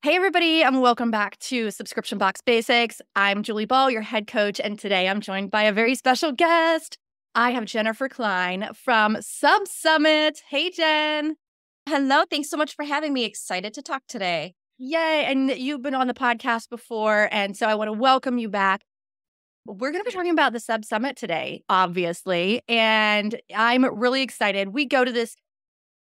Hey, everybody, and welcome back to Subscription Box Basics. I'm Julie Ball, your head coach, and today I'm joined by a very special guest. I have Jennifer Klein from Sub Summit. Hey, Jen. Hello, thanks so much for having me. Excited to talk today. Yay. And you've been on the podcast before, and so I want to welcome you back. We're going to be talking about the Sub Summit today, obviously, and I'm really excited. We go to this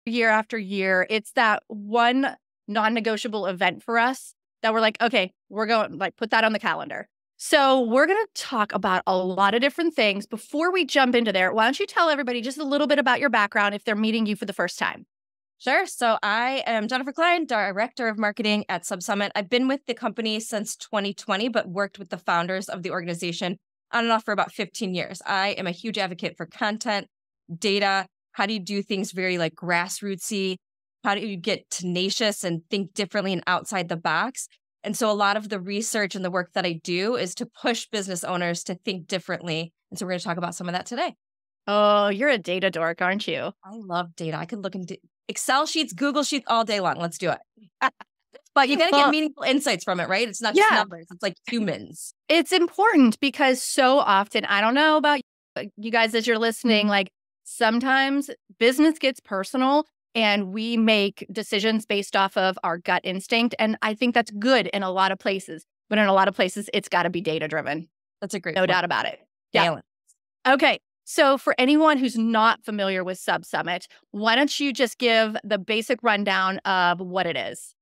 year after year. It's that one non-negotiable event for us that we're like, okay, we're going, like, put that on the calendar. So we're going to talk about a lot of different things. Before we jump into there, why don't you tell everybody just a little bit about your background if they're meeting you for the first time? Sure. So I am Jennifer Klein, Director of Marketing at Sub Summit. I've been with the company since 2020, but worked with the founders of the organization on and off for about 15 years. I am a huge advocate for content, data. How do you do things very like grassrootsy? How do you get tenacious and think differently and outside the box? And so a lot of the research and the work that I do is to push business owners to think differently. And so we're going to talk about some of that today. Oh, you're a data dork, aren't you? I love data. I could look into Excel sheets, Google sheets all day long. Let's do it. But you got to get meaningful insights from it, right? It's not just numbers. It's like humans. It's important because so often, I don't know about you guys as you're listening, like sometimes business gets personal and we make decisions based off of our gut instinct. And I think that's good in a lot of places, but in a lot of places, it's got to be data driven. That's a great No point. doubt about it. Balance. Yeah. Okay. So for anyone who's not familiar with Sub Summit, why don't you just give the basic rundown of what it is?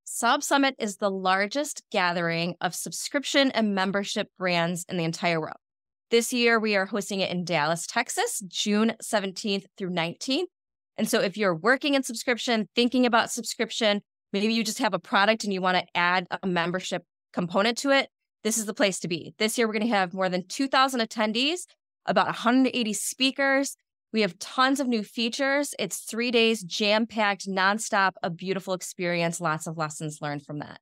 Sub Summit is the largest gathering of subscription and membership brands in the entire world. This year, we are hosting it in Dallas, Texas, June 17th through 19th. And so if you're working in subscription, thinking about subscription, maybe you just have a product and you want to add a membership component to it, this is the place to be. This year, we're going to have more than 2,000 attendees, about 180 speakers. We have tons of new features. It's 3 days, jam-packed, nonstop, a beautiful experience, lots of lessons learned from that.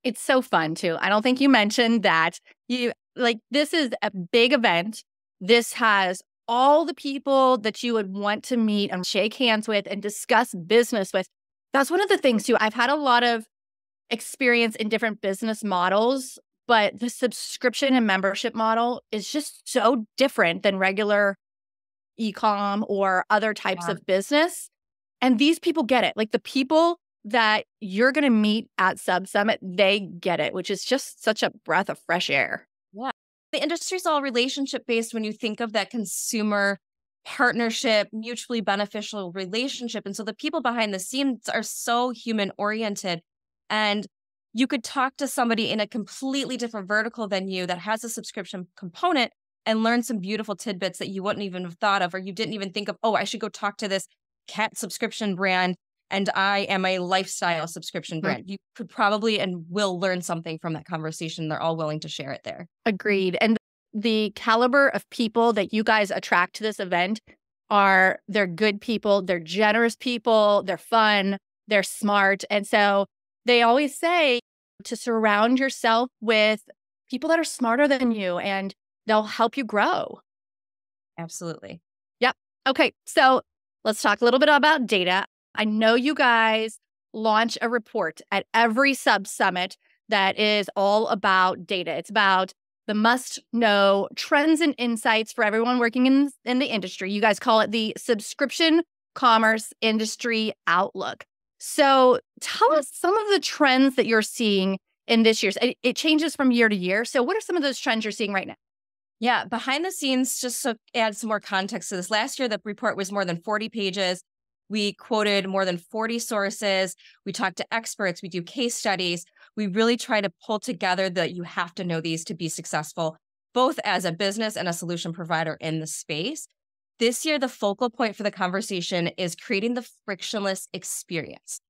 It's so fun too. I don't think you mentioned that this is a big event. This has all the people that you would want to meet and shake hands with and discuss business with. That's one of the things too. I've had a lot of experience in different business models, but the subscription and membership model is just so different than regular e-com or other types of business. And these people get it. Like the people that you're going to meet at Sub Summit, they get it, which is just such a breath of fresh air. Yeah. The industry's all relationship based when you think of that consumer partnership, mutually beneficial relationship. And so the people behind the scenes are so human oriented. And you could talk to somebody in a completely different vertical than you that has a subscription component and learn some beautiful tidbits that you wouldn't even have thought of, or you didn't even think of, oh, I should go talk to this cat subscription brand and I am a lifestyle subscription brand. You could probably and will learn something from that conversation. They're all willing to share it there. Agreed. And the caliber of people that you guys attract to this event they're good people, they're generous people, they're fun, they're smart. And so they always say to surround yourself with people that are smarter than you and they'll help you grow. Absolutely. Yep. Okay. So let's talk a little bit about data. I know you guys launch a report at every Sub Summit that is all about data. It's about the must-know trends and insights for everyone working in the industry. You guys call it the Subscription Commerce Industry Outlook. So tell us some of the trends that you're seeing in this year's. It changes from year to year. So what are some of those trends you're seeing right now? Yeah, behind the scenes, just to add some more context to this, last year, the report was more than 40 pages. We quoted more than 40 sources. We talked to experts. We do case studies. We really try to pull together that you have to know these to be successful, both as a business and a solution provider in the space. This year, the focal point for the conversation is creating the frictionless experience.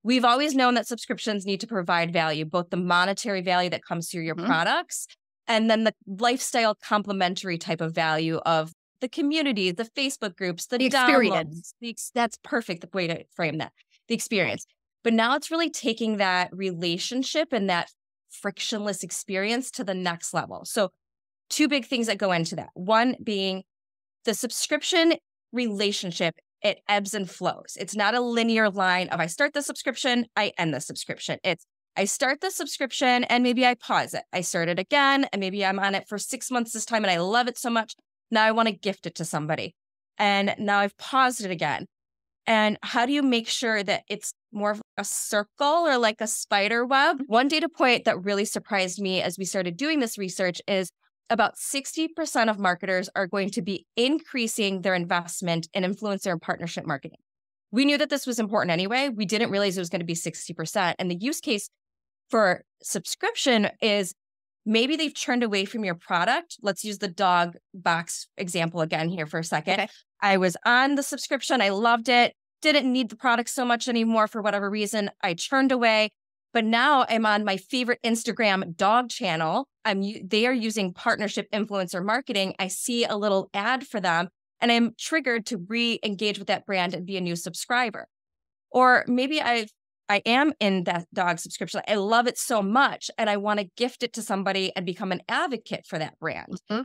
We've always known that subscriptions need to provide value, both the monetary value that comes through your products and then the lifestyle complementary type of value of the community, the Facebook groups, the experience. That's perfect the way to frame that, the experience. But now it's really taking that relationship and that frictionless experience to the next level. So two big things that go into that. One being the subscription relationship it ebbs and flows. It's not a linear line of I start the subscription, I end the subscription. It's I start the subscription and maybe I pause it. I start it again and maybe I'm on it for 6 months this time and I love it so much. Now I want to gift it to somebody. And now I've paused it again. And how do you make sure that it's more of a circle or like a spider web? One data point that really surprised me as we started doing this research is about 60% of marketers are going to be increasing their investment in influencer and partnership marketing. We knew that this was important anyway. We didn't realize it was going to be 60%. And the use case for subscription is maybe they've turned away from your product. Let's use the dog box example again here for a second. Okay. I was on the subscription. I loved it. Didn't need the product so much anymore for whatever reason. I turned away. But now I'm on my favorite Instagram dog channel. They are using partnership influencer marketing. I see a little ad for them and I'm triggered to re-engage with that brand and be a new subscriber. Or maybe I am in that dog subscription. I love it so much and I want to gift it to somebody and become an advocate for that brand. Mm-hmm.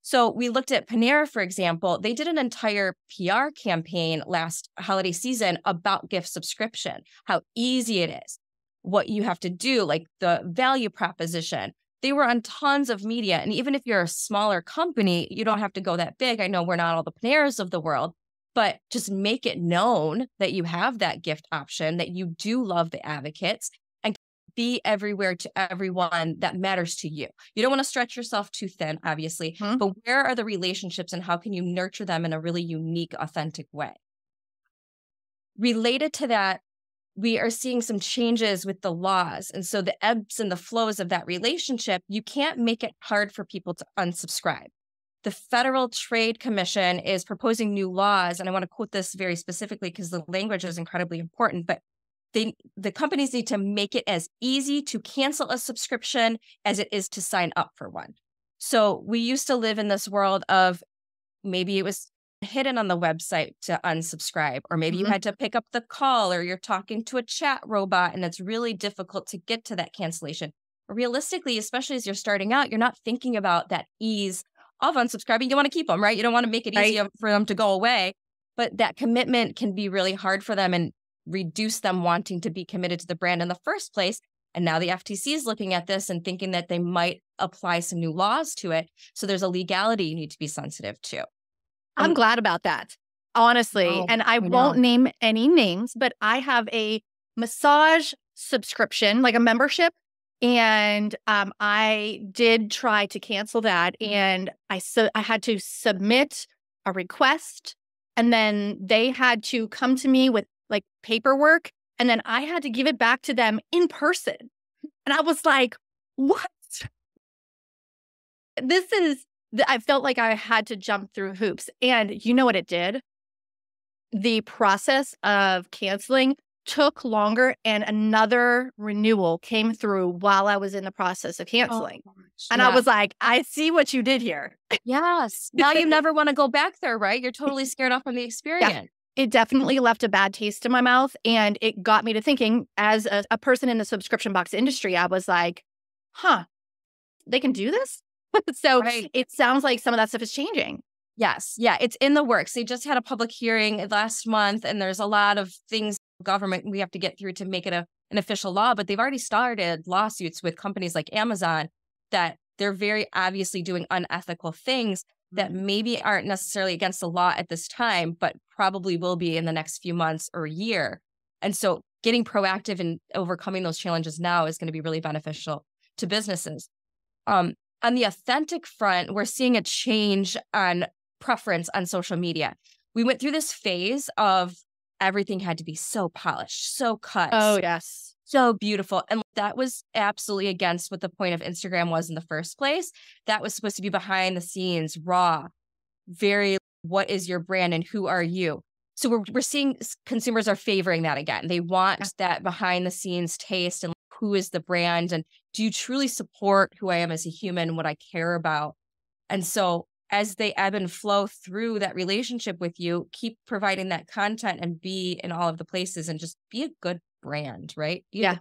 So we looked at Panera, for example. They did an entire PR campaign last holiday season about gift subscription, how easy it is, what you have to do, like the value proposition. They were on tons of media. And even if you're a smaller company, you don't have to go that big. I know we're not all the Paneras of the world, but just make it known that you have that gift option, that you do love the advocates, and be everywhere to everyone that matters to you. You don't want to stretch yourself too thin, obviously, but where are the relationships and how can you nurture them in a really unique, authentic way? Related to that, we are seeing some changes with the laws. And so the ebbs and the flows of that relationship, you can't make it hard for people to unsubscribe. The Federal Trade Commission is proposing new laws. And I want to quote this very specifically because the language is incredibly important, but the companies need to make it as easy to cancel a subscription as it is to sign up for one. So we used to live in this world of maybe it was hidden on the website to unsubscribe, or maybe you had to pick up the call, or you're talking to a chat robot and it's really difficult to get to that cancellation. Realistically, especially as you're starting out, you're not thinking about that ease of unsubscribing. You want to keep them, right? You don't want to make it easy for them to go away, but that commitment can be really hard for them and reduce them wanting to be committed to the brand in the first place. And now the FTC is looking at this and thinking that they might apply some new laws to it. So there's a legality you need to be sensitive to. I'm glad about that, honestly. And I won't name any names, but I have a massage subscription, like a membership. And I did try to cancel that. And I had to submit a request. And then they had to come to me with like paperwork. And then I had to give it back to them in person. And I was like, what? I felt like I had to jump through hoops. And you know what it did? The process of canceling took longer and another renewal came through while I was in the process of canceling. And I was like, I see what you did here. Yes. Now you never want to go back there, right? You're totally scared off from the experience. Yeah. It definitely left a bad taste in my mouth. And it got me to thinking, as a person in the subscription box industry, I was like, they can do this? So it sounds like some of that stuff is changing. Yes. Yeah. It's in the works. They just had a public hearing last month, and there's a lot of things government we have to get through to make it an official law. But they've already started lawsuits with companies like Amazon that they're very obviously doing unethical things that maybe aren't necessarily against the law at this time, but probably will be in the next few months or year. And so getting proactive and overcoming those challenges now is going to be really beneficial to businesses. On the authentic front, we're seeing a change on preference on social media. We went through this phase of everything had to be so polished, so cut. Oh, yes. So beautiful. And that was absolutely against what the point of Instagram was in the first place. That was supposed to be behind the scenes, raw, very, what is your brand and who are you? So we're seeing consumers are favoring that again. They want that behind the scenes taste and who is the brand and do you truly support who I am as a human, what I care about? And so as they ebb and flow through that relationship with you, keep providing that content and be in all of the places and just be a good brand, right? Yeah.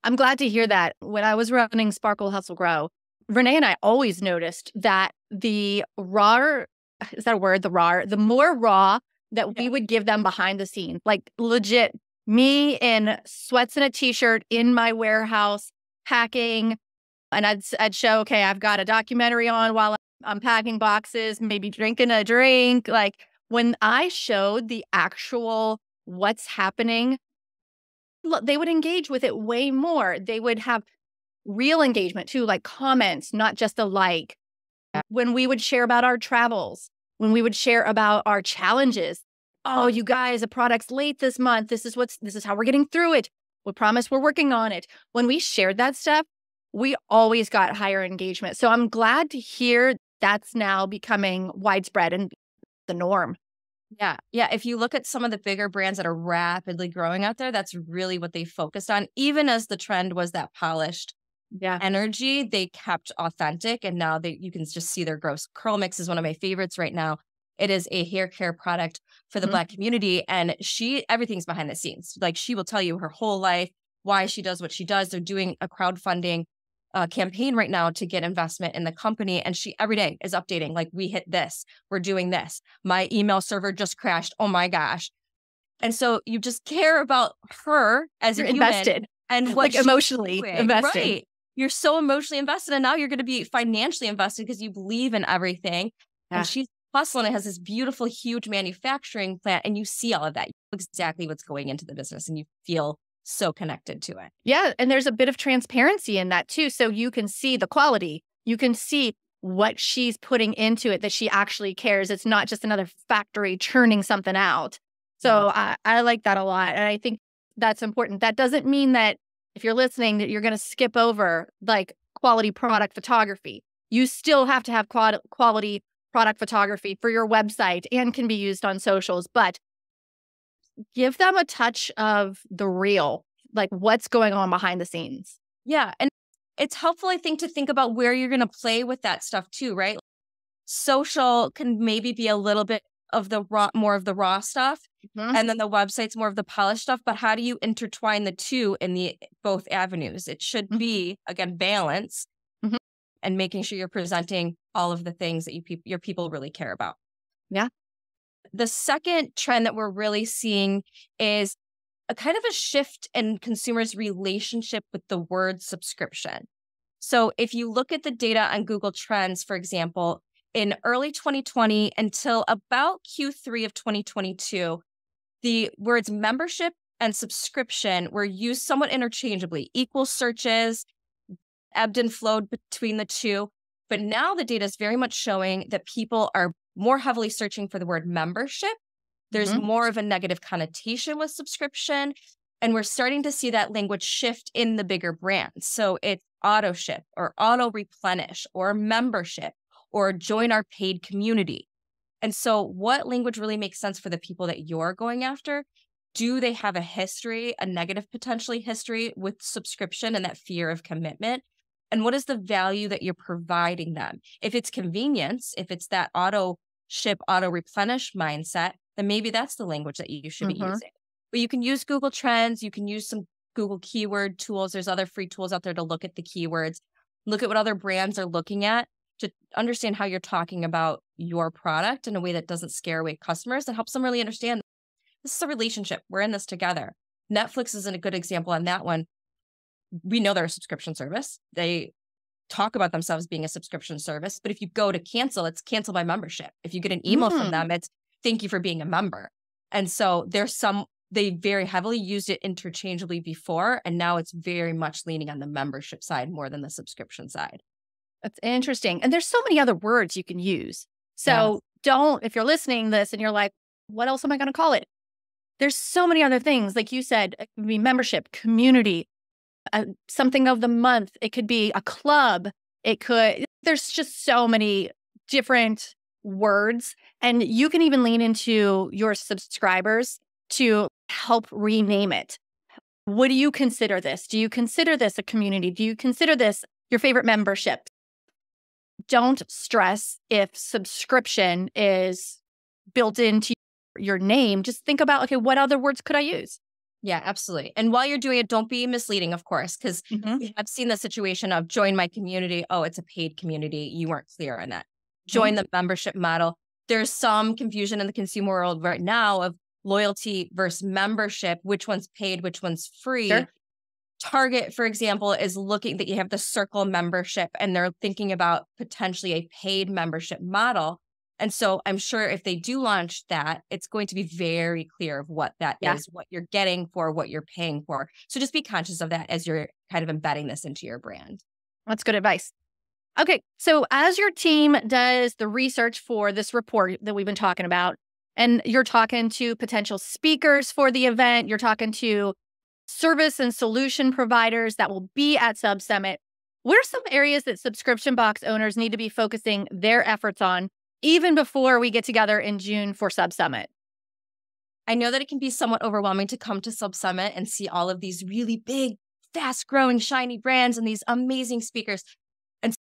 I'm glad to hear that. When I was running Sparkle Hustle Grow, Renee and I always noticed that the raw, is that a word? The more raw that we would give them behind the scenes, like legit me in sweats and a t-shirt in my warehouse packing. And I'd show, okay, I've got a documentary on while I'm packing boxes, maybe drinking a drink. Like when I showed the actual what's happening, they would engage with it way more. They would have real engagement too, like comments, not just a like. When we would share about our travels, when we would share about our challenges. Oh, you guys, the product's late this month. This is how we're getting through it. We promise we're working on it. When we shared that stuff, we always got higher engagement. So I'm glad to hear that's now becoming widespread and the norm. Yeah. Yeah. If you look at some of the bigger brands that are rapidly growing out there, that's really what they focused on. Even as the trend was that polished energy, they kept authentic. And now you can just see their growth. Curl Mix is one of my favorites right now. It is a hair care product for the Black community. And everything's behind the scenes. Like she will tell you her whole life, why she does what she does. They're doing a crowdfunding campaign right now to get investment in the company. And she every day is updating, like, we hit this, we're doing this. My email server just crashed. Oh my gosh. And so you just care about her as You're a human invested and what like emotionally invested. Right. You're so emotionally invested. And now you're going to be financially invested because you believe in everything. Yeah. And she's hustling. It has this beautiful, huge manufacturing plant. And you see all of that. You know exactly what's going into the business and you feel so connected to it. Yeah. And there's a bit of transparency in that too. So you can see the quality. You can see what she's putting into it, that she actually cares. It's not just another factory churning something out. So I like that a lot. And I think that's important. That doesn't mean that if you're listening that you're going to skip over like quality product photography. You still have to have quality product photography for your website and can be used on socials, but give them a touch of the real, like what's going on behind the scenes. Yeah. And it's helpful, I think, to think about where you're going to play with that stuff too, right? Social can maybe be a little bit of the more of the raw stuff. And then the website's more of the polished stuff. But how do you intertwine the two in both avenues? It should be, again, balance and making sure you're presenting all of the things that your people really care about. Yeah. The second trend that we're really seeing is a kind of a shift in consumers' relationship with the word subscription. So if you look at the data on Google Trends, for example, in early 2020 until about Q3 of 2022, the words membership and subscription were used somewhat interchangeably. Equal searches ebbed and flowed between the two. But now the data is very much showing that people are more heavily searching for the word membership. There's more of a negative connotation with subscription. And we're starting to see that language shift in the bigger brands. So it's auto ship or auto replenish or membership or join our paid community. And so what language really makes sense for the people that you're going after? Do they have a history, a negative potentially history with subscription and that fear of commitment? And what is the value that you're providing them? If it's convenience, if it's that auto ship, auto replenish mindset, then maybe that's the language that you should be using. But you can use Google Trends. You can use some Google keyword tools. There's other free tools out there to look at the keywords, look at what other brands are looking at to understand how you're talking about your product in a way that doesn't scare away customers, that helps them really understand this is a relationship. We're in this together. Netflix is a good example on that one. We know they're a subscription service. They talk about themselves being a subscription service, but if you go to cancel, it's cancel my membership. If you get an email from them, it's thank you for being a member. And so they very heavily used it interchangeably before, and now it's very much leaning on the membership side more than the subscription side. That's interesting. And there's so many other words you can use. So if you're listening to this and you're like, what else am I going to call it? There's so many other things. Like you said, it could be membership, community, something of the month. It could be a club. There's just so many different words. And you can even lean into your subscribers to help rename it. What do you consider this? Do you consider this a community? Do you consider this your favorite membership? Don't stress if subscription is built into your name. Just think about, okay, what other words could I use? Yeah, absolutely. And while you're doing it, don't be misleading, of course, because I've seen the situation of join my community. Oh, it's a paid community. You weren't clear on that. Join the membership model. there's some confusion in the consumer world right now of loyalty versus membership, which one's paid, which one's free. Sure. Target, for example, is looking that you have the Circle membership and they're thinking about potentially a paid membership model. And so I'm sure if they do launch that, it's going to be very clear of what that is, what you're getting for, what you're paying for. So just be conscious of that as you're kind of embedding this into your brand. That's good advice. Okay, so as your team does the research for this report that we've been talking about, and you're talking to potential speakers for the event, you're talking to service and solution providers that will be at Sub Summit, what are some areas that subscription box owners need to be focusing their efforts on even before we get together in June for Sub Summit? I know that it can be somewhat overwhelming to come to Sub Summit and see all of these really big, fast-growing, shiny brands and these amazing speakers. And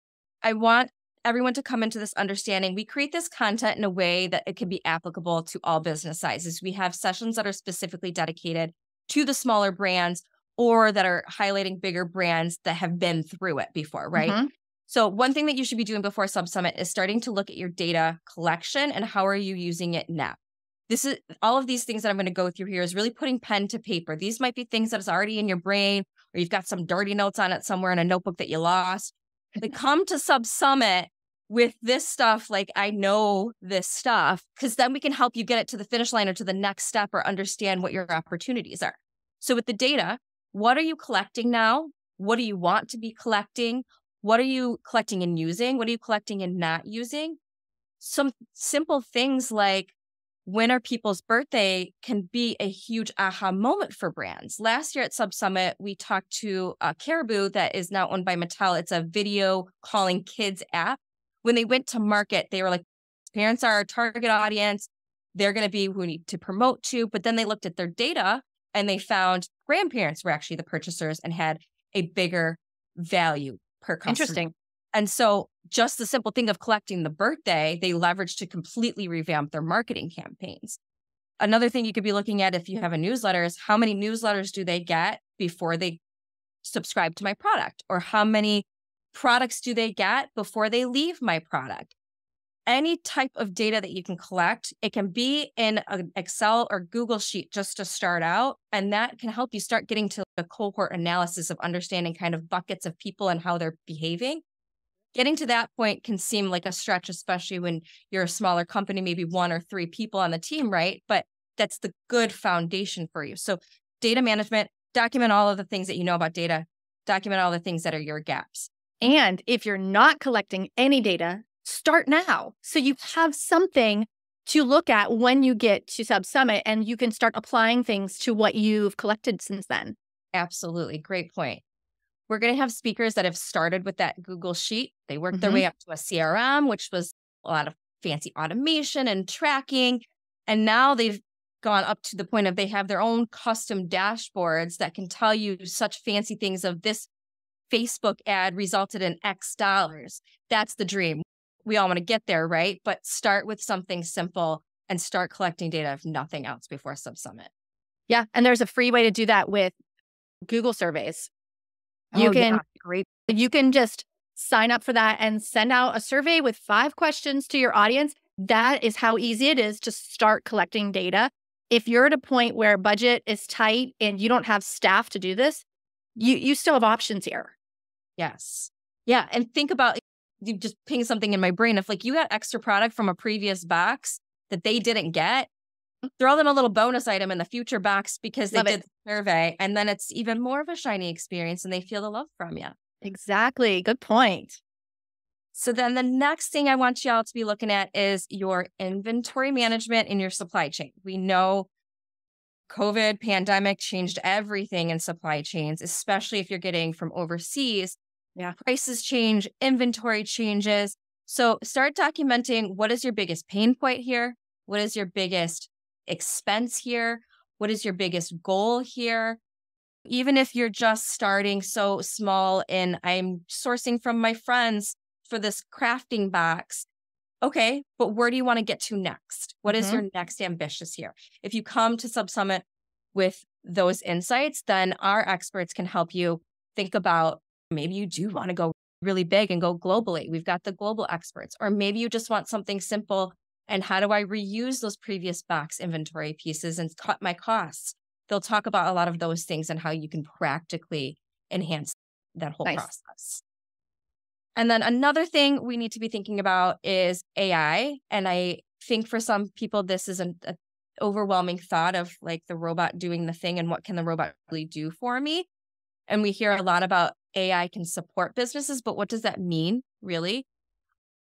I want everyone to come into this understanding. We create this content in a way that it can be applicable to all business sizes. We have sessions that are specifically dedicated to the smaller brands or that are highlighting bigger brands that have been through it before, right? Mm-hmm. So one thing that you should be doing before Sub Summit is starting to look at your data collection and how are you using it now. This is all of these things that I'm going to go through here is really putting pen to paper. These might be things that is already in your brain or you've got some dirty notes on it somewhere in a notebook that you lost. But come to Sub Summit with this stuff, like I know this stuff, because then we can help you get it to the finish line or to the next step or understand what your opportunities are. So with the data, what are you collecting now? What do you want to be collecting? What are you collecting and using? What are you collecting and not using? Some simple things like when are people's birthday can be a huge aha moment for brands. Last year at Sub Summit, we talked to Caribou that is now owned by Mattel. It's a video calling kids app. When they went to market, they were like, parents are our target audience. They're going to be who we need to promote to. But then they looked at their data and they found grandparents were actually the purchasers and had a bigger value per customer. Interesting. And so just the simple thing of collecting the birthday, they leveraged to completely revamp their marketing campaigns. Another thing you could be looking at if you have a newsletter is how many newsletters do they get before they subscribe to my product? Or how many products do they get before they leave my product? Any type of data that you can collect, it can be in an Excel or Google sheet just to start out. And that can help you start getting to the cohort analysis of understanding kind of buckets of people and how they're behaving. Getting to that point can seem like a stretch, especially when you're a smaller company, maybe 1 or 3 people on the team, right? But that's the good foundation for you. So data management, document all of the things that you know about data, document all the things that are your gaps. And if you're not collecting any data, start now. So you have something to look at when you get to Sub Summit and you can start applying things to what you've collected since then. Absolutely. Great point. We're going to have speakers that have started with that Google Sheet. They worked their way up to a CRM, which was a lot of fancy automation and tracking. And now they've gone up to the point of they have their own custom dashboards that can tell you such fancy things of this Facebook ad resulted in X dollars. That's the dream. We all want to get there, right? But start with something simple and start collecting data if nothing else before Sub Summit. Yeah. And there's a free way to do that with Google surveys. You can just sign up for that and send out a survey with 5 questions to your audience. That is how easy it is to start collecting data. If you're at a point where budget is tight and you don't have staff to do this, you still have options here. Yes. Yeah. And think about, you just ping something in my brain. If like you got extra product from a previous box that they didn't get, throw them a little bonus item in the future box because they did the survey. And then it's even more of a shiny experience and they feel the love from you. Exactly. Good point. So then the next thing I want y'all to be looking at is your inventory management in your supply chain. We know COVID pandemic changed everything in supply chains, especially if you're getting from overseas. Yeah, prices change, inventory changes. So start documenting what is your biggest pain point here? What is your biggest expense here? What is your biggest goal here? Even if you're just starting so small and I'm sourcing from my friends for this crafting box. Okay, but where do you want to get to next? What is your next ambitious here? If you come to Sub Summit with those insights, then our experts can help you think about maybe you do want to go really big and go globally. We've got the global experts. Or maybe you just want something simple And how do I reuse those previous box inventory pieces and cut my costs? They'll talk about a lot of those things and how you can practically enhance that whole Nice. process. And then another thing we need to be thinking about is AI. And I think for some people, this is an overwhelming thought of like the robot doing the thing and what can the robot really do for me? And we hear a lot about AI can support businesses, but what does that mean really?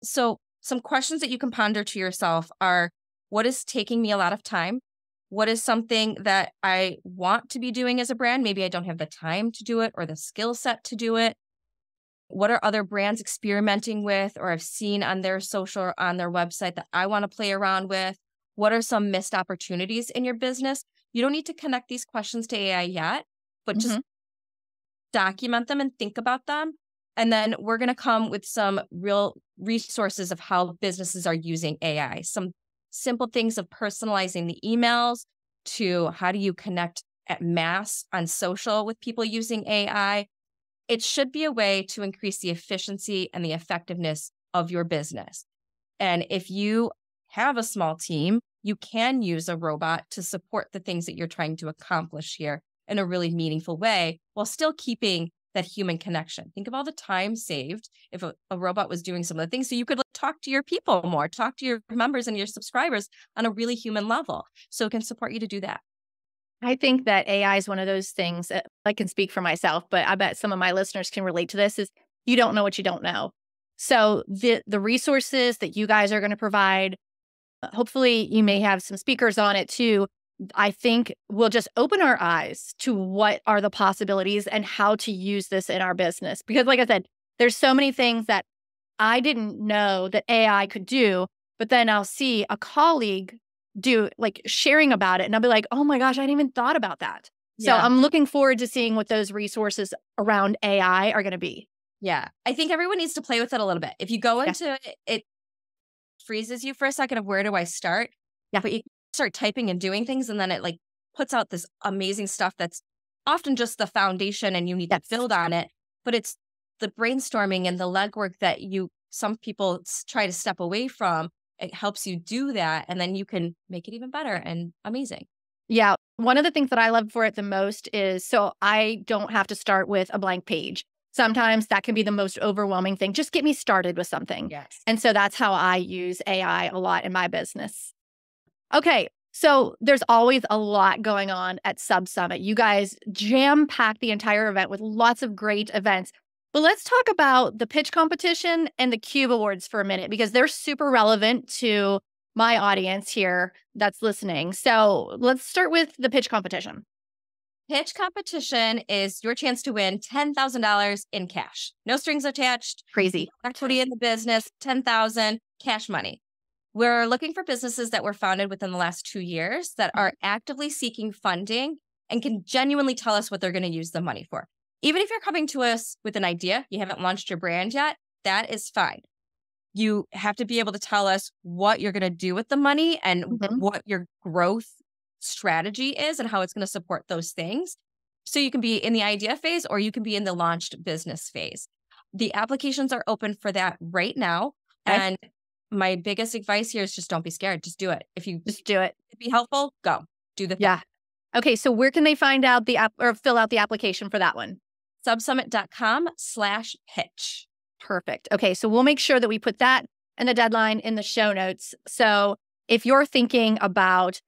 So some questions that you can ponder to yourself are, what is taking me a lot of time? What is something that I want to be doing as a brand? Maybe I don't have the time to do it or the skill set to do it. What are other brands experimenting with or I've seen on their social or on their website that I want to play around with? What are some missed opportunities in your business? You don't need to connect these questions to AI yet, but just document them and think about them. And then we're going to come with some real resources of how businesses are using AI. Some simple things of personalizing the emails to how do you connect at mass on social with people using AI. It should be a way to increase the efficiency and the effectiveness of your business. And if you have a small team, you can use a robot to support the things that you're trying to accomplish here in a really meaningful way while still keeping that human connection. Think of all the time saved if a robot was doing some of the things. So you could talk to your people more, talk to your members and your subscribers on a really human level. So it can support you to do that. I think that AI is one of those things that I can speak for myself, but I bet some of my listeners can relate to this is you don't know what you don't know. So the resources that you guys are going to provide, hopefully you may have some speakers on it too. I think will just open our eyes to what are the possibilities and how to use this in our business. Because like I said, there's so many things that I didn't know that AI could do, but then I'll see a colleague do like sharing about it and I'll be like, oh my gosh, I hadn't even thought about that. So I'm looking forward to seeing what those resources around AI are going to be. Yeah. I think everyone needs to play with it a little bit. If you go into it, it freezes you for a second of where do I start? Yeah. But you start typing and doing things and then it like puts out this amazing stuff that's often just the foundation and you need to build on it. But it's the brainstorming and the legwork that some people try to step away from. It helps you do that. And then you can make it even better and amazing. Yeah. One of the things that I love for it the most is so I don't have to start with a blank page. Sometimes that can be the most overwhelming thing. Just get me started with something. Yes. And so that's how I use AI a lot in my business. Okay. So there's always a lot going on at Sub Summit. You guys jam-pack the entire event with lots of great events. But let's talk about the pitch competition and the Cube Awards for a minute because they're super relevant to my audience here that's listening. So let's start with the pitch competition. Pitch competition is your chance to win $10,000 in cash. No strings attached. Crazy. Equity in the business, $10,000 cash money. We're looking for businesses that were founded within the last 2 years that are actively seeking funding and can genuinely tell us what they're going to use the money for. Even if you're coming to us with an idea, you haven't launched your brand yet, that is fine. You have to be able to tell us what you're going to do with the money and what your growth strategy is and how it's going to support those things. So you can be in the idea phase or you can be in the launched business phase. The applications are open for that right now. Okay. And my biggest advice here is just don't be scared. Just do it. If you just do it, it'd be helpful, go do the thing. Yeah. Okay. So where can they find out the app or fill out the application for that one? subsummit.com/pitch. Perfect. Okay. So we'll make sure that we put that and the deadline in the show notes. So if you're thinking about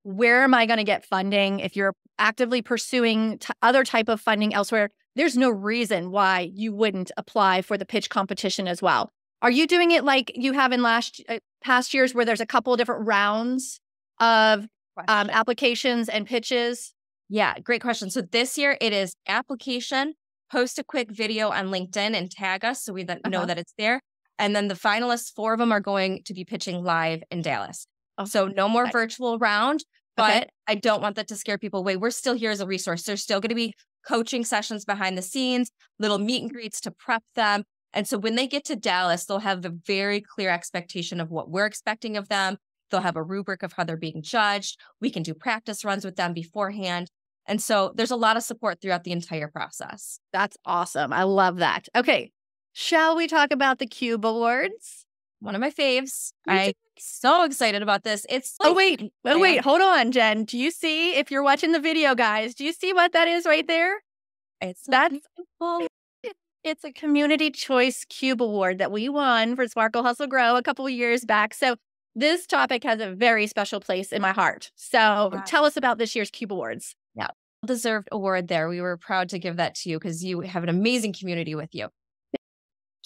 where am I going to get funding, if you're actively pursuing other type of funding elsewhere, there's no reason why you wouldn't apply for the pitch competition as well. Are you doing it like you have in past years where there's a couple of different rounds of applications and pitches? Yeah, great question. So this year it is application, post a quick video on LinkedIn and tag us so we know that it's there. And then the finalists, 4 of them are going to be pitching live in Dallas. So no more virtual round, but I don't want that to scare people away. We're still here as a resource. There's still going to be coaching sessions behind the scenes, little meet and greets to prep them. And so when they get to Dallas, they'll have a very clear expectation of what we're expecting of them. They'll have a rubric of how they're being judged. We can do practice runs with them beforehand. And so there's a lot of support throughout the entire process. That's awesome. I love that. Okay. Shall we talk about the Cube Awards? one of my faves. Me too. I'm so excited about this. It's Oh, like, wait, hold on, Jen. Do you see, if you're watching the video, guys, do you see what that is right there? it's so That's beautiful. It's a Community Choice Cube Award that we won for Sparkle Hustle Grow a couple of years back. So this topic has a very special place in my heart. So Yeah. tell us about this year's Cube Awards. Yeah, deserved award there. We were proud to give that to you because you have an amazing community with you.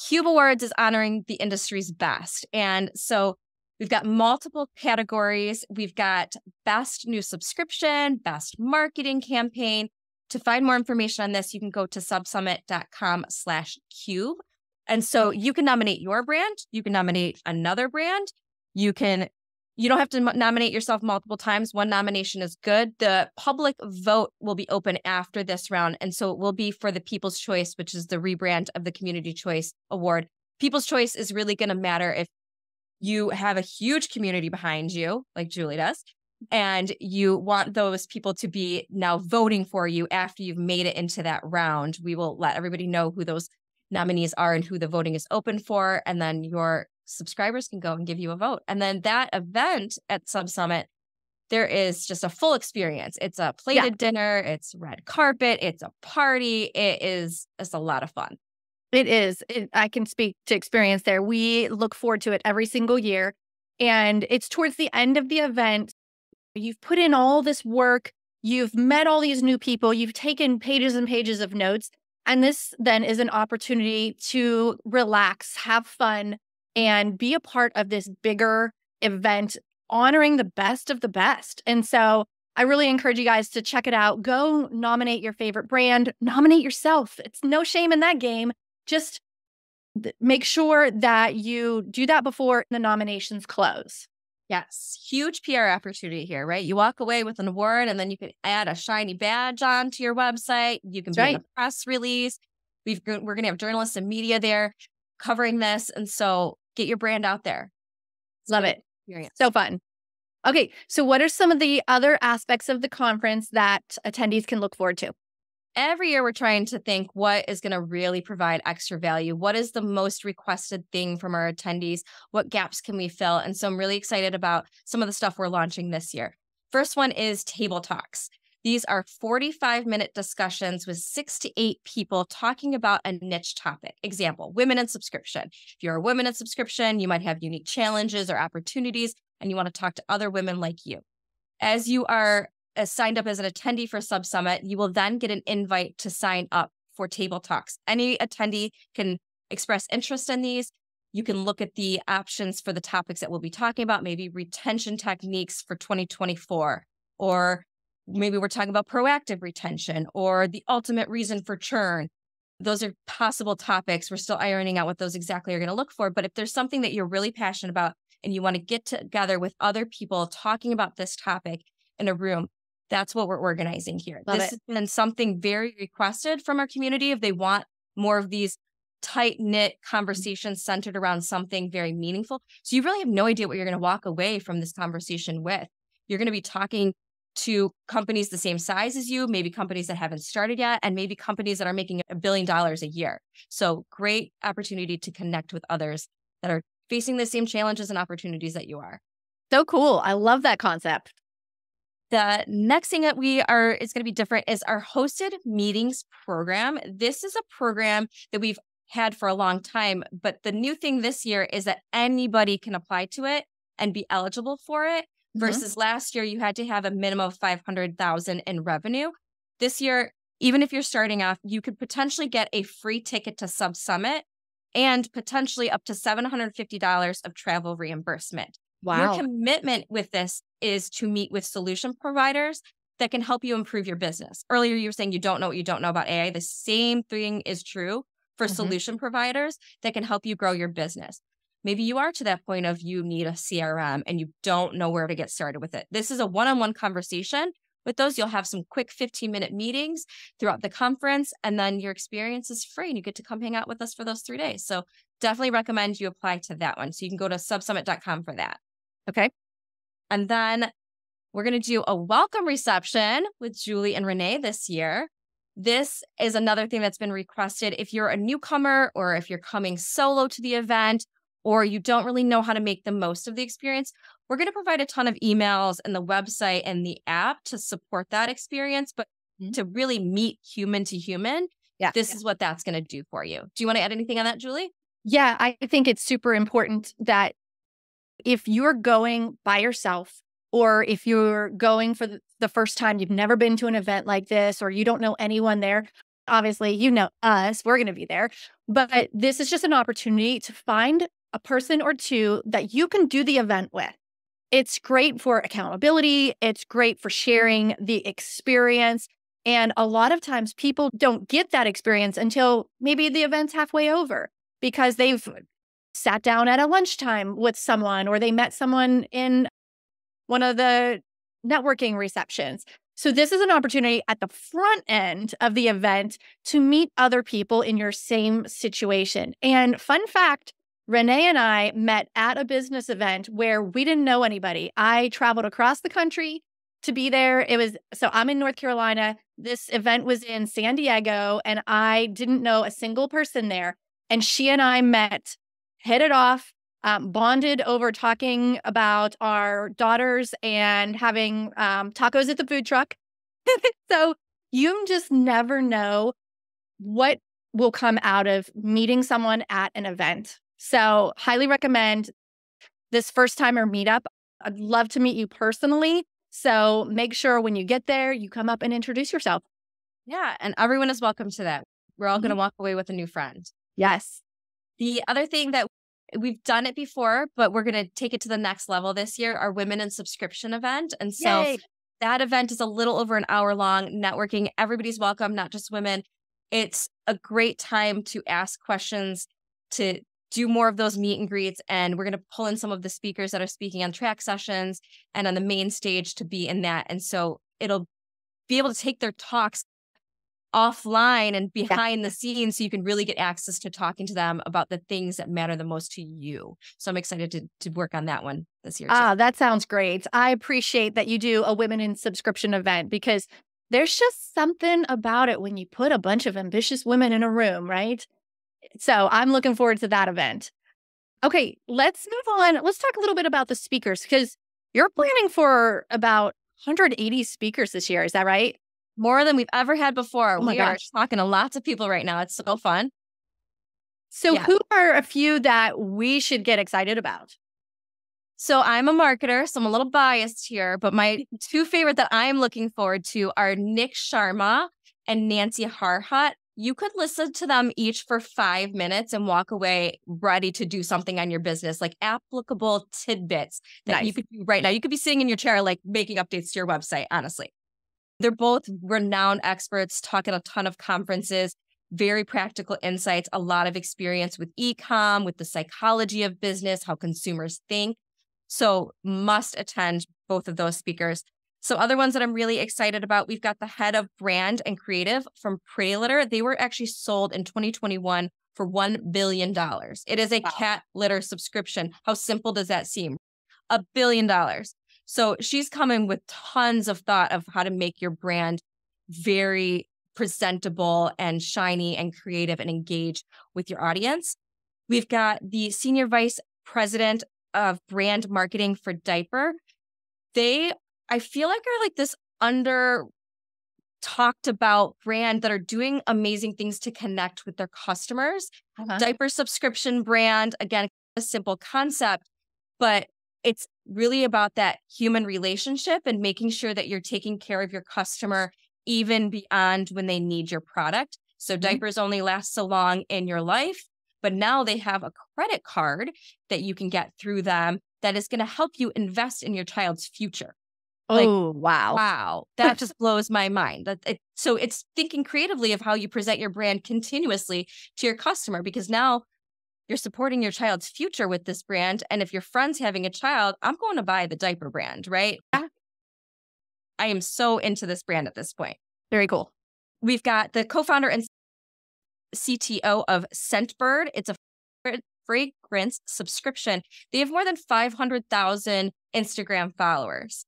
Cube Awards is honoring the industry's best. And so we've got multiple categories. We've got best new subscription, best marketing campaign. To find more information on this, you can go to subsummit.com/cube. And so you can nominate your brand. You can nominate another brand. You don't have to nominate yourself multiple times. One nomination is good. The public vote will be open after this round. And so it will be for the People's Choice, which is the rebrand of the Community Choice Award. People's Choice is really going to matter if you have a huge community behind you, like Julie does, and you want those people to be now voting for you after you've made it into that round. We will let everybody know who those nominees are and who the voting is open for. And then your subscribers can go and give you a vote. And then that event at Sub Summit, there is just a full experience. It's a plated dinner, it's red carpet, it's a party. It's a lot of fun. It is. I can speak to experience there. We look forward to it every single year. And it's towards the end of the event. You've put in all this work. You've met all these new people. You've taken pages and pages of notes. And this then is an opportunity to relax, have fun, and be a part of this bigger event honoring the best of the best. And so I really encourage you guys to check it out. Go nominate your favorite brand, nominate yourself. It's no shame in that game. Just make sure that you do that before the nominations close. Yes, huge PR opportunity here, right? You walk away with an award and then you can add a shiny badge onto your website. You can be in a press release. We're going to have journalists and media there covering this. And so get your brand out there. Love it. So fun. Okay, so what are some of the other aspects of the conference that attendees can look forward to? Every year, we're trying to think what is going to really provide extra value. What is the most requested thing from our attendees? What gaps can we fill? And so I'm really excited about some of the stuff we're launching this year. First one is Table Talks. These are 45-minute discussions with 6 to 8 people talking about a niche topic. Example, women in subscription. If you're a woman in subscription, you might have unique challenges or opportunities, and you want to talk to other women like you. As you are signed up as an attendee for Sub Summit, you will then get an invite to sign up for Table Talks. Any attendee can express interest in these. You can look at the options for the topics that we'll be talking about, maybe retention techniques for 2024, or maybe we're talking about proactive retention or the ultimate reason for churn. Those are possible topics. We're still ironing out what those exactly are going to look for. But if there's something that you're really passionate about and you want to get together with other people talking about this topic in a room, that's what we're organizing here. This has been something very requested from our community if they want more of these tight-knit conversations centered around something very meaningful. So you really have no idea what you're going to walk away from this conversation with. You're going to be talking to companies the same size as you, maybe companies that haven't started yet, and maybe companies that are making $1 billion a year. So great opportunity to connect with others that are facing the same challenges and opportunities that you are. So cool. I love that concept. The next thing that is going to be different is our hosted meetings program. This is a program that we've had for a long time, but the new thing this year is that anybody can apply to it and be eligible for it. Versus last year, you had to have a minimum of $500,000 in revenue. This year, even if you're starting off, you could potentially get a free ticket to Sub Summit and potentially up to $750 of travel reimbursement. Wow. Your commitment with this is to meet with solution providers that can help you improve your business. Earlier, you were saying you don't know what you don't know about AI. The same thing is true for solution providers that can help you grow your business. Maybe you are to that point of you need a CRM and you don't know where to get started with it. This is a one-on-one conversation. With those, you'll have some quick 15-minute meetings throughout the conference, and then your experience is free and you get to come hang out with us for those 3 days. So definitely recommend you apply to that one. So you can go to subsummit.com for that. Okay. And then we're going to do a welcome reception with Julie and Renee this year. This is another thing that's been requested. If you're a newcomer or if you're coming solo to the event, or you don't really know how to make the most of the experience, we're going to provide a ton of emails and the website and the app to support that experience. But to really meet human to human, this is what that's going to do for you. Do you want to add anything on that, Julie? Yeah, I think it's super important that if you're going by yourself, or if you're going for the first time, you've never been to an event like this, or you don't know anyone there, obviously, you know us, we're going to be there. But this is just an opportunity to find a person or two that you can do the event with. It's great for accountability. It's great for sharing the experience. And a lot of times people don't get that experience until maybe the event's halfway over because they've sat down at a lunchtime with someone, or they met someone in one of the networking receptions. So this is an opportunity at the front end of the event to meet other people in your same situation. And fun fact, Renee and I met at a business event where we didn't know anybody. I traveled across the country to be there. So I'm in North Carolina. This event was in San Diego, and I didn't know a single person there. And she and I met, hit it off, bonded over talking about our daughters and having tacos at the food truck. So you just never know what will come out of meeting someone at an event. So highly recommend this first timer meetup. I'd love to meet you personally. So make sure when you get there, you come up and introduce yourself. Yeah. And everyone is welcome to that. We're all going to walk away with a new friend. Yes. The other thing that we've done it before, but we're going to take it to the next level this year, our Women in Subscription event. And so Yay. That event is a little over an hour long, networking. Everybody's welcome, not just women. It's a great time to ask questions, to do more of those meet and greets. And we're going to pull in some of the speakers that are speaking on track sessions and on the main stage to be in that. And so it'll be able to take their talks offline and behind the scenes so you can really get access to talking to them about the things that matter the most to you. So I'm excited to work on that one this year too. That sounds great. I appreciate that you do a Women in Subscription event because there's just something about it when you put a bunch of ambitious women in a room, right? So I'm looking forward to that event. Okay, let's move on. Let's talk a little bit about the speakers because you're planning for about 180 speakers this year. Is that right? More than we've ever had before. Oh my gosh. Are talking to lots of people right now. It's so fun. So who are a few that we should get excited about? So I'm a marketer, so I'm a little biased here, but my two favorite that I'm looking forward to are Nick Sharma and Nancy Harhut. You could listen to them each for 5 minutes and walk away ready to do something on your business, like applicable tidbits that you could do right now. You could be sitting in your chair, like making updates to your website, honestly. They're both renowned experts, talk at a ton of conferences, very practical insights, a lot of experience with e-com, with the psychology of business, how consumers think. So must attend both of those speakers. So other ones that I'm really excited about, we've got the head of brand and creative from Pretty Litter. They were actually sold in 2021 for $1 billion. It is a cat litter subscription. How simple does that seem? $1 billion. So she's coming with tons of thought of how to make your brand very presentable and shiny and creative and engage with your audience. We've got the senior vice president of brand marketing for Diaper. I feel like are like this under talked about brand that are doing amazing things to connect with their customers. Diaper subscription brand, again, a simple concept, but it's really about that human relationship and making sure that you're taking care of your customer even beyond when they need your product. So diapers only last so long in your life, but now they have a credit card that you can get through them that is going to help you invest in your child's future. Wow. Wow. That just blows my mind. So it's thinking creatively of how you present your brand continuously to your customer, because now you're supporting your child's future with this brand. And if your friend's having a child, I'm going to buy the diaper brand, right? I am so into this brand at this point. Very cool. We've got the co-founder and CTO of Scentbird. It's a fragrance subscription. They have more than 500,000 Instagram followers.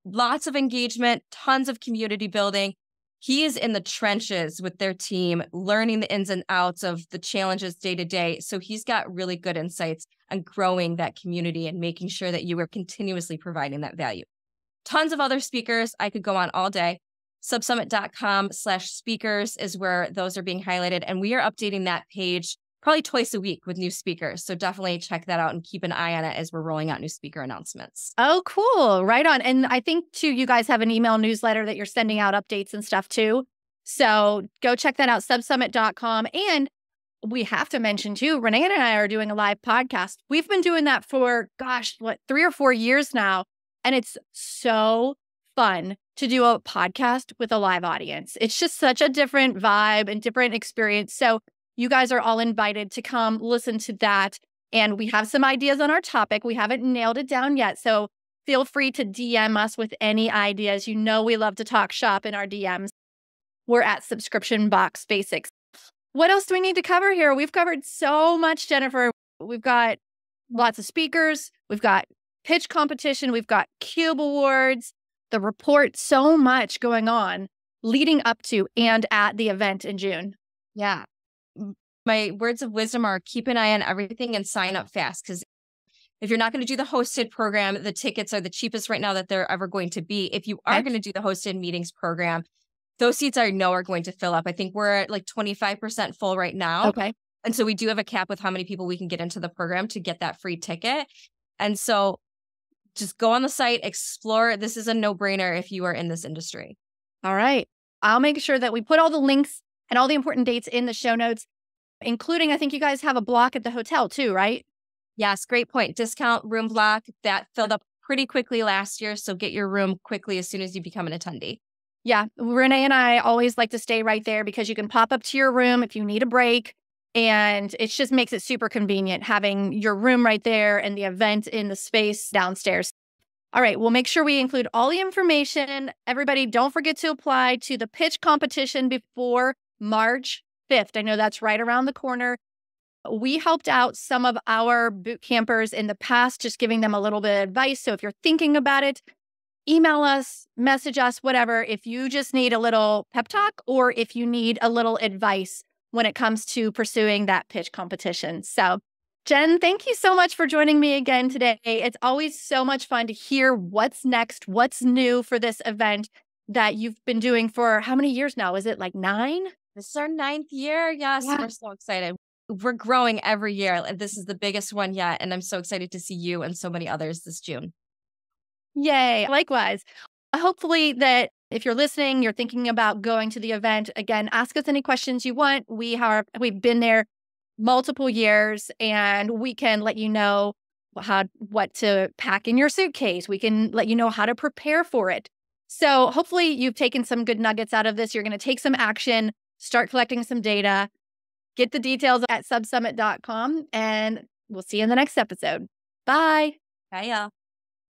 Lots of engagement, tons of community building. He is in the trenches with their team, learning the ins and outs of the challenges day to day. So he's got really good insights on growing that community and making sure that you are continuously providing that value. Tons of other speakers. I could go on all day. subsummit.com/speakers is where those are being highlighted. And we are updating that page probably twice a week with new speakers. So definitely check that out and keep an eye on it as we're rolling out new speaker announcements. Oh, cool. Right on. And I think too, you guys have an email newsletter that you're sending out updates and stuff too. So go check that out, subsummit.com. And we have to mention too, Renee and I are doing a live podcast. We've been doing that for, 3 or 4 years now. And it's so fun to do a podcast with a live audience. It's just such a different vibe and different experience. So you guys are all invited to come listen to that. And we have some ideas on our topic. We haven't nailed it down yet. So feel free to DM us with any ideas. You know, we love to talk shop in our DMs. We're at Subscription Box Basics. What else do we need to cover here? We've covered so much, Jennifer. We've got lots of speakers. We've got pitch competition. We've got Cube Awards, the report, so much going on leading up to and at the event in June. Yeah. My words of wisdom are keep an eye on everything and sign up fast. Because if you're not going to do the hosted program, the tickets are the cheapest right now that they're ever going to be. If you are going to do the hosted meetings program, those seats I know are going to fill up. I think we're at like 25% full right now. Okay. And so we do have a cap with how many people we can get into the program to get that free ticket. And so just go on the site, explore. This is a no-brainer if you are in this industry. All right. I'll make sure that we put all the links and all the important dates in the show notes, including, I think you guys have a block at the hotel too, right? Yes, great point. Discount room block that filled up pretty quickly last year. So get your room quickly as soon as you become an attendee. Yeah. Renee and I always like to stay right there because you can pop up to your room if you need a break. And it just makes it super convenient having your room right there and the event in the space downstairs. All right. We'll make sure we include all the information. Everybody, don't forget to apply to the pitch competition before March 5th. I know that's right around the corner. We helped out some of our boot campers in the past, just giving them a little bit of advice. So if you're thinking about it, email us, message us, whatever, if you just need a little pep talk or if you need a little advice when it comes to pursuing that pitch competition. So Jen, thank you so much for joining me again today. It's always so much fun to hear what's next, what's new for this event that you've been doing for how many years now? Is it like 9? This is our 9th year. Yes, Yeah. We're so excited. We're growing every year. This is the biggest one yet. And I'm so excited to see you and so many others this June. Yay. Likewise. Hopefully that if you're listening, you're thinking about going to the event, again, ask us any questions you want. We've been there multiple years and we can let you know what to pack in your suitcase. We can let you know how to prepare for it. So hopefully you've taken some good nuggets out of this. You're going to take some action, start collecting some data, get the details at subsummit.com, and we'll see you in the next episode. Bye. Bye, y'all.